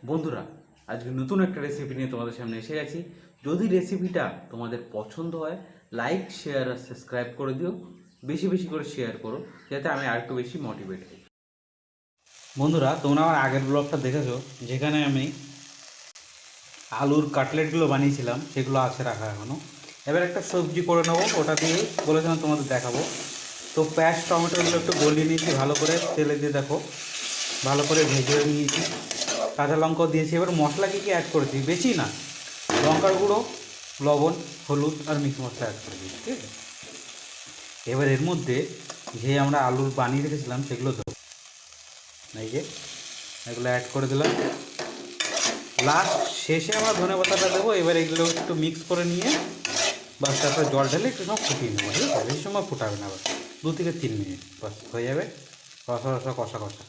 বন্ধুরা, আজকে নতুন একটা রেসিপি নিয়ে তোমাদের সামনে এসে গেছি। যদি রেসিপিটা তোমাদের পছন্দ হয়, লাইক, শেয়ার আর সাবস্ক্রাইব করে দিও। বেশি বেশি করে শেয়ার করো, যাতে আমি আরেকটু বেশি মোটিভেট হই। বন্ধুরা, তোমরা আমার আগের ব্লগটা দেখেছো, যেখানে আমি আলুর কাটলেটগুলো বানিয়েছিলাম, সেগুলো আছে রাখা এখনও। এবার একটা সবজি করে নেবো, ওটা দিয়ে বলেছিলাম তোমাদের দেখাবো। তো পেঁয়াজ টমেটোগুলো একটু গলিয়ে নিয়েছি ভালো করে, তেলে দিয়ে দেখো ভালো করে ভেজে নিয়েছি। কাঁচা লঙ্কাও দিয়েছি। এবার মশলা কী কী অ্যাড করেছি, বেশি না, লঙ্কার গুঁড়ো, লবণ, হলুদ আর মিক্স মশলা অ্যাড করে দিয়েছি, ঠিক আছে। এবার এর মধ্যে যে আমরা আলুর বানিয়ে রেখেছিলাম সেগুলো দেবো, এই যে এগুলো অ্যাড করে দিলাম। লাস্ট শেষে আমরা ধনে পাতাটা দেবো। এবার এগুলো একটু মিক্স করে নিয়ে বাস তারপরে জল ঢেলে একটু সময় ফুটিয়ে নেবো, ঠিক আছে। বেশি সময় ফুটাবে না, আবার 2 থেকে 3 মিনিট বাস হয়ে যাবে। রসা রসা কষা কষা।